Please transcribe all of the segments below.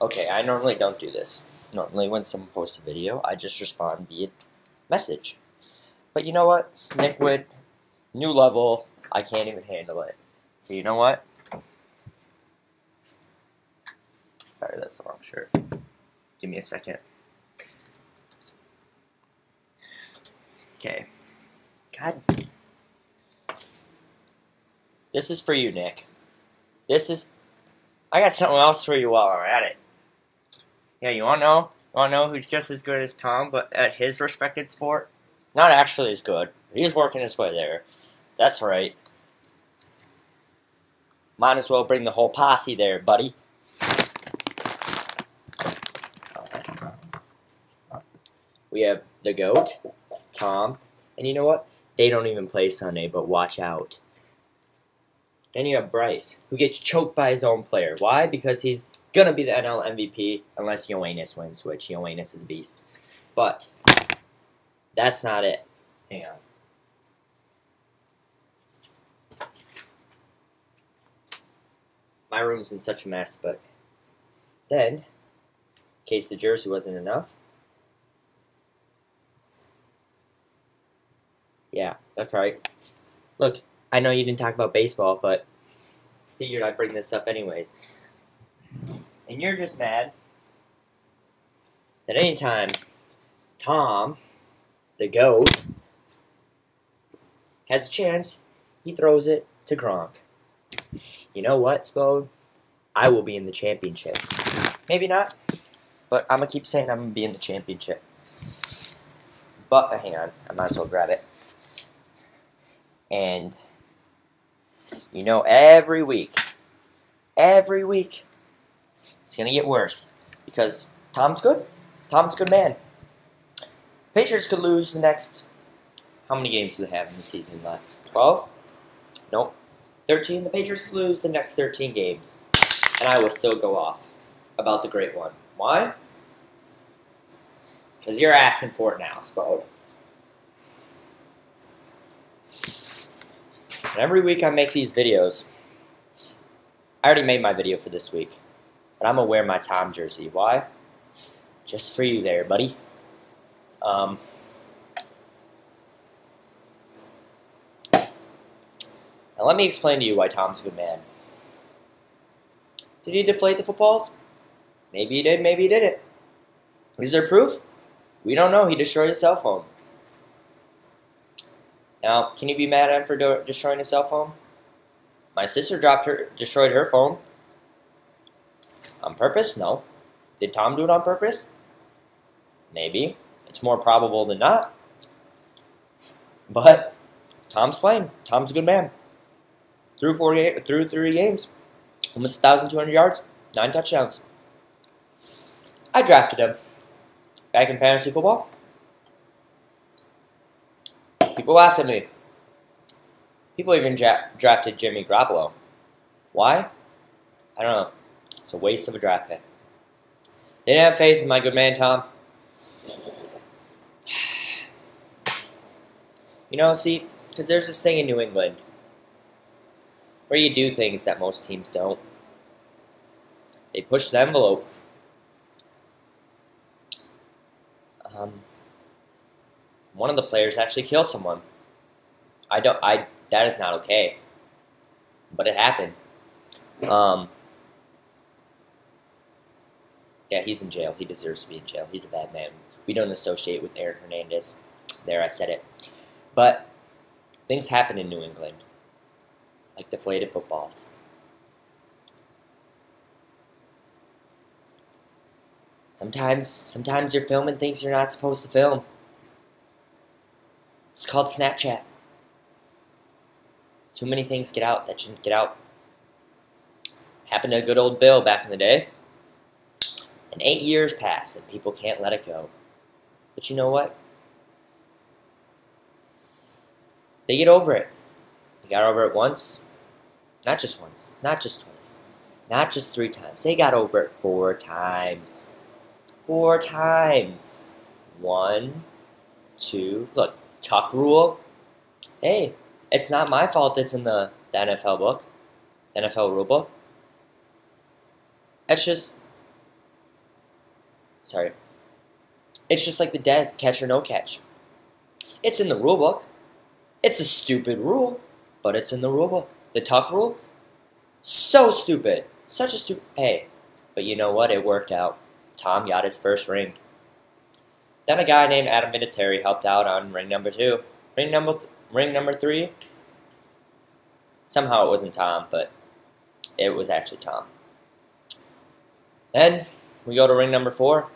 Okay, I normally don't do this. Normally when someone posts a video, I just respond via message. But you know what? Nick Wood, new level, I can't even handle it. So you know what? Sorry, that's the wrong shirt. Give me a second. Okay. God. This is for you, Nick. I got something else for you while I'm at it. Yeah, you wanna know? You wanna know who's just as good as Tom, but at his respected sport? Not actually as good. He's working his way there. That's right. Might as well bring the whole posse there, buddy. We have the GOAT, Tom, and you know what? They don't even play Sunday, but watch out. Then you have Bryce, who gets choked by his own player. Why? Because he's going to be the NL MVP unless Yoenis wins, which Yoenis is a beast. But that's not it. Hang on. My room's in such a mess, but then, in case the jersey wasn't enough, yeah, that's right. Look, I know you didn't talk about baseball, but figured I'd bring this up anyways. And you're just mad that anytime Tom, the GOAT, has a chance, he throws it to Gronk. You know what, Spode? I will be in the championship. Maybe not, but I'm going to keep saying I'm going to be in the championship. But, hang on, I might as well grab it. And, you know, every week, it's going to get worse. Because Tom's good. Tom's a good man. Patriots could lose the next, how many games do they have in the season left? 12? Nope. 13. The Patriots could lose the next 13 games. And I will still go off about the great one. Why? Because you're asking for it now, Spode. And every week I make these videos. I already made my video for this week. But I'm going to wear my Tom jersey. Why? Just for you there, buddy. Now let me explain to you why Tom's a good man. Did he deflate the footballs? Maybe he did, maybe he didn't. Is there proof? We don't know. He destroyed his cell phone. Now, can you be mad at him for destroying his cell phone? My sister destroyed her phone. On purpose? No. Did Tom do it on purpose? Maybe. It's more probable than not. But Tom's playing. Tom's a good man. Through 3 games. Almost 1,200 yards. 9 touchdowns. I drafted him. Back in fantasy football. People laughed at me. People even drafted Jimmy Garoppolo. Why? I don't know. It's a waste of a draft pick. They didn't have faith in my good man, Tom. You know, see, because there's this thing in New England where you do things that most teams don't. They push the envelope. One of the players actually killed someone. That is not okay. But it happened. Yeah, he's in jail. He deserves to be in jail. He's a bad man. We don't associate with Aaron Hernandez. There, I said it. But things happen in New England. Like deflated footballs. Sometimes you're filming things you're not supposed to film. It's called Snapchat. Too many things get out that shouldn't get out. Happened to good old Bill back in the day. And 8 years pass and people can't let it go. But you know what? They get over it. They got over it once. Not just once. Not just twice. Not just 3 times. They got over it 4 times. 4 times. 1, 2. Look, tuck rule. Hey, it's not my fault it's in the NFL book. NFL rule book. It's just Sorry. It's just like the Dez catch or no catch. It's in the rule book. It's a stupid rule, but it's in the rule book. The tuck rule, so stupid. Such a stupid. Hey, but you know what? It worked out. Tom got his first ring. Then a guy named Adam Vinatieri helped out on ring number 2. Ring number 3. Somehow it wasn't Tom, but it was actually Tom. Then we go to ring number 4.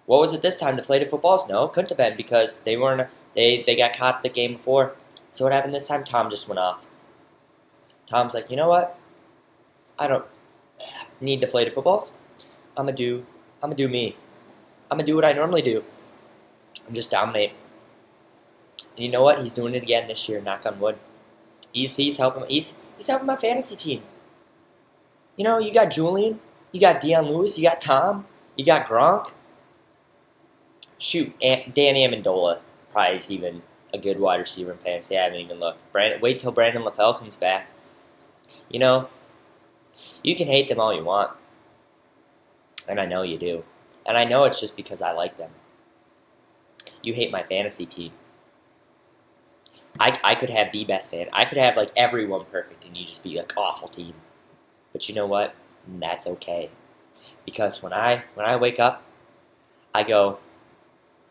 What was it this time? Deflated footballs? No, couldn't have been because they weren't. They got caught the game before. So what happened this time? Tom just went off. Tom's like, you know what? I don't need deflated footballs. I'm gonna do me. I'm gonna do what I normally do. And just dominate. And you know what? He's doing it again this year. Knock on wood. He's helping. He's helping my fantasy team. You know, you got Julian, you got Dion Lewis, you got Tom, you got Gronk. Shoot, Danny Amendola probably is even a good wide receiver in fantasy. I haven't even looked. Wait till Brandon LaFell comes back. You know, you can hate them all you want, and I know you do, and I know it's just because I like them. You hate my fantasy team. I could have the best fan. I could have like everyone perfect, and you just be like awful team. But you know what? That's okay, because when I wake up, I go,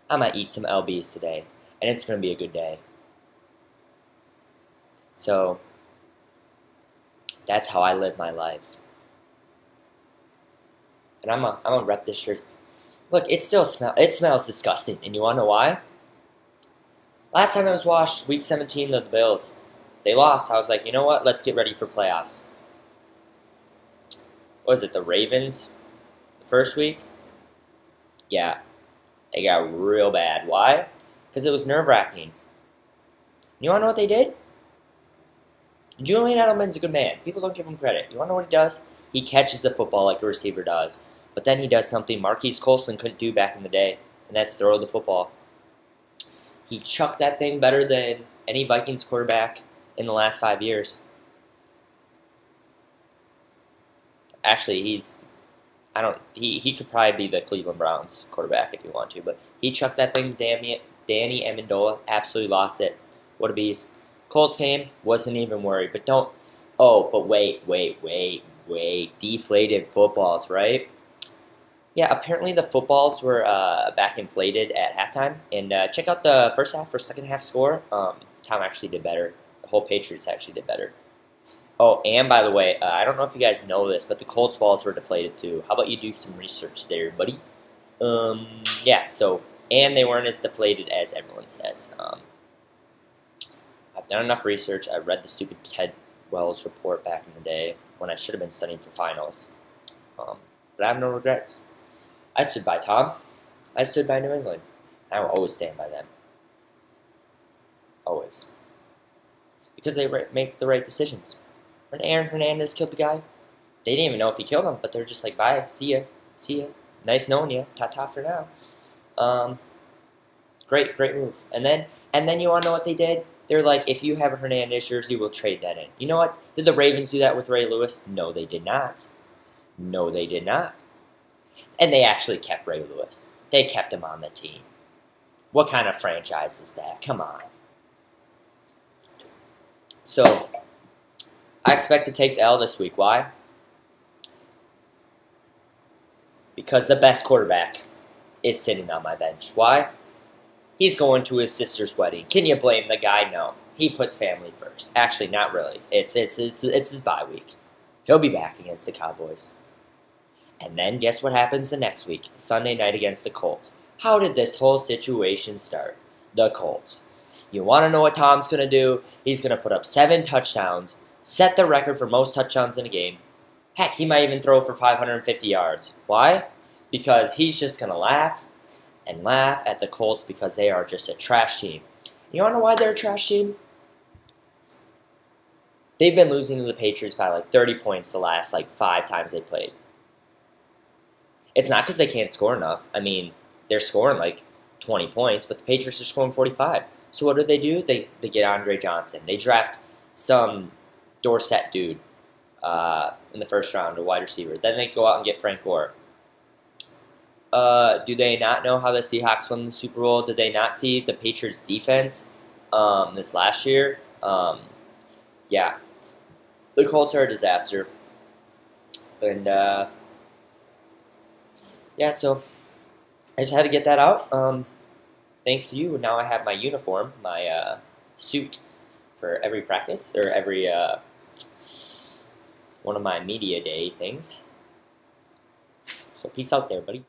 I'm gonna eat some LBs today, and it's gonna be a good day. So that's how I live my life, and I'm gonna rep this shirt. Look, it smells disgusting, and you wanna know why? Last time it was washed, week 17 of the Bills, they lost. I was like, you know what? Let's get ready for playoffs. What was it, the Ravens? The first week? Yeah. They got real bad. Why? Because it was nerve-wracking. You want to know what they did? Julian Edelman's a good man. People don't give him credit. You want to know what he does? He catches the football like a receiver does. But then he does something Marquise Colston couldn't do back in the day, and that's throw the football. He chucked that thing better than any Vikings quarterback in the last 5 years. Actually, he could probably be the Cleveland Browns quarterback if you want to, but he chucked that thing. Danny Amendola absolutely lost it. What a beast. Colts game, wasn't even worried, but don't. Oh, but wait. Deflated footballs, right? Yeah, apparently the footballs were back inflated at halftime. And check out the first half or second half score. Tom actually did better. The whole Patriots actually did better. Oh, and by the way, I don't know if you guys know this, but the Colts balls were deflated too. How about you do some research there, buddy? Yeah, so, and they weren't as deflated as everyone says. I've done enough research. I read the stupid Ted Wells report back in the day when I should have been studying for finals. But I have no regrets. I stood by Tom. I stood by New England. I will always stand by them. Always. Because they make the right decisions. When Aaron Hernandez killed the guy, they didn't even know if he killed him, but they're just like, bye, see ya, nice knowing you, ta-ta for now. Great move. And then you want to know what they did? They're like, if you have a Hernandez jersey, we'll trade that in. You know what? Did the Ravens do that with Ray Lewis? No, they did not. No, they did not. And they actually kept Ray Lewis. They kept him on the team. What kind of franchise is that? Come on. So, I expect to take the L this week. Why? Because the best quarterback is sitting on my bench. Why? He's going to his sister's wedding. Can you blame the guy? No. He puts family first. Actually, not really. It's his bye week. He'll be back against the Cowboys. And then guess what happens the next week? Sunday night against the Colts. How did this whole situation start? The Colts. You want to know what Tom's going to do? He's going to put up 7 touchdowns, set the record for most touchdowns in a game. Heck, he might even throw for 550 yards. Why? Because he's just going to laugh and laugh at the Colts because they are just a trash team. You want to know why they're a trash team? They've been losing to the Patriots by like 30 points the last like 5 times they played. It's not because they can't score enough. I mean, they're scoring like 20 points, but the Patriots are scoring 45. So what do? They get Andre Johnson. They draft some Dorsett dude in the first round, a wide receiver. Then they go out and get Frank Gore. Do they not know how the Seahawks won the Super Bowl? Did they not see the Patriots defense this last year? Yeah, the Colts are a disaster, and yeah, so I just had to get that out. Thanks to you, now I have my uniform, my suit for every practice or every one of my media day things. So peace out there, buddy.